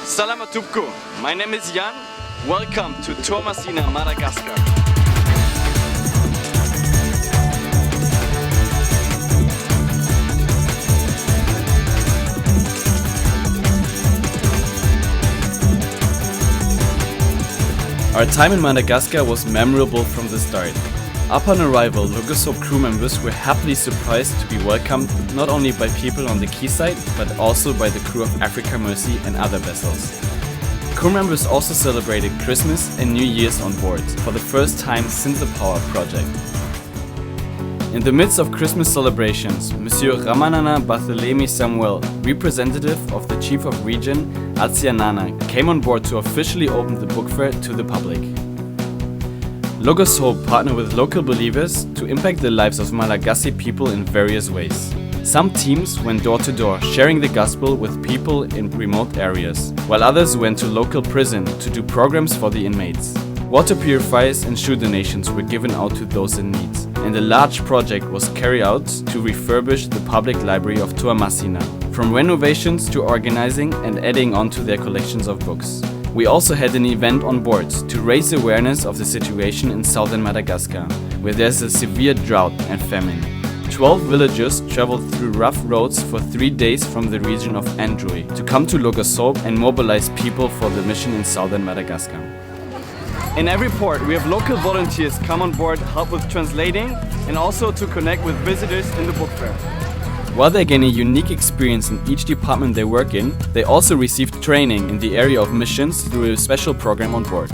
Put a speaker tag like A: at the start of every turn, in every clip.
A: Salam atupku. My name is Jan. Welcome to Toamasina, Madagascar. Our time in Madagascar was memorable from the start. Upon arrival, Logosop crew members were happily surprised to be welcomed not only by people on the quayside, but also by the crew of Africa Mercy and other vessels. Crew members also celebrated Christmas and New Year's on board for the first time since the Power project. In the midst of Christmas celebrations, Monsieur Ramanana Barthelemy Samuel, representative of the Chief of Region Atsianana, came on board to officially open the book fair to the public. Logos Hope partnered with local believers to impact the lives of Malagasy people in various ways. Some teams went door to door, sharing the gospel with people in remote areas, while others went to local prison to do programs for the inmates. Water purifiers and shoe donations were given out to those in need, and a large project was carried out to refurbish the public library of Toamasina, from renovations to organizing and adding on to their collections of books. We also had an event on board to raise awareness of the situation in southern Madagascar, where there's a severe drought and famine. 12 villagers traveled through rough roads for 3 days from the region of Androy to come to Logosop and mobilize people for the mission in southern Madagascar. In every port, we have local volunteers come on board, help with translating, and also to connect with visitors in the book fair. While they gain a unique experience in each department they work in, they also receive training in the area of missions through a special program on board.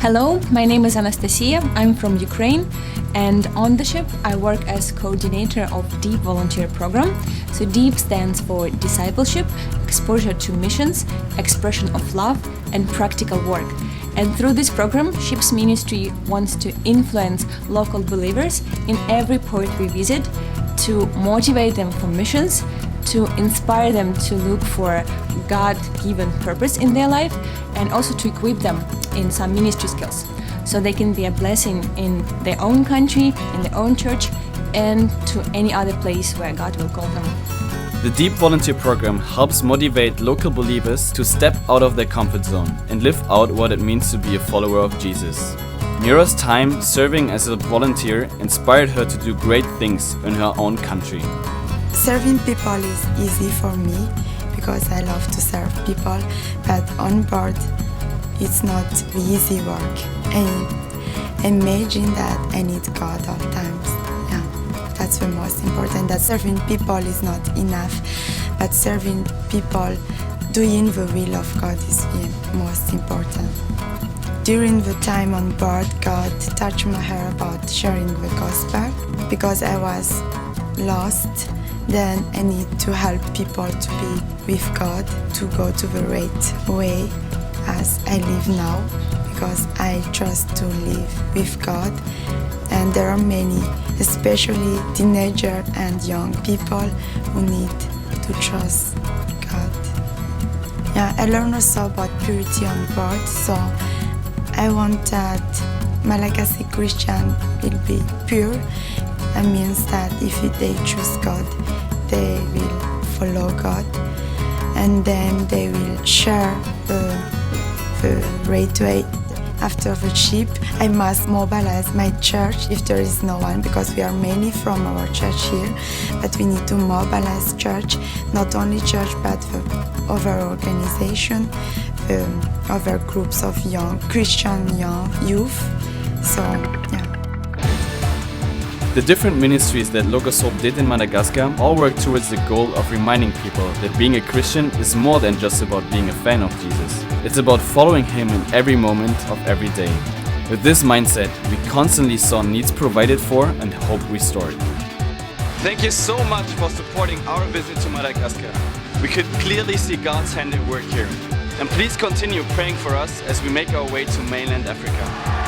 B: Hello, my name is Anastasia. I'm from Ukraine, and on the ship I work as coordinator of DEEP volunteer program. So DEEP stands for discipleship, exposure to missions, expression of love, and practical work. And through this program, Ship's Ministry wants to influence local believers in every port we visit, to motivate them for missions, to inspire them to look for God-given purpose in their life, and also to equip them in some ministry skills, so they can be a blessing in their own country, in their own church, and to any other place where God will call them.
A: The DEEP volunteer program helps motivate local believers to step out of their comfort zone and live out what it means to be a follower of Jesus. Mira's time serving as a volunteer inspired her to do great things in her own country.
C: Serving people is easy for me because I love to serve people, but on board it's not easy work. And imagine that I need God all times. Yeah, that's the most important. That serving people is not enough, but serving people doing the will of God is the most important. During the time on board, God touched my heart about sharing the gospel because I was lost. Then I need to help people to be with God, to go to the right way as I live now, because I trust to live with God. And there are many, especially teenagers and young people who need to trust God. Yeah, I learned also about purity on board, so I want that Malagasy Christian will be pure. That means that if they choose God, they will follow God, and then they will share the right way. After the ship, I must mobilize my church if there is no one, because we are many from our church here, but we need to mobilize church, not only church but the other organization, other groups of young Christian young youth. So yeah.
A: The different ministries that Logosop did in Madagascar all work towards the goal of reminding people that being a Christian is more than just about being a fan of Jesus. It's about following Him in every moment of every day. With this mindset, we constantly saw needs provided for and hope restored. Thank you so much for supporting our visit to Madagascar. We could clearly see God's hand at work here. And please continue praying for us as we make our way to mainland Africa.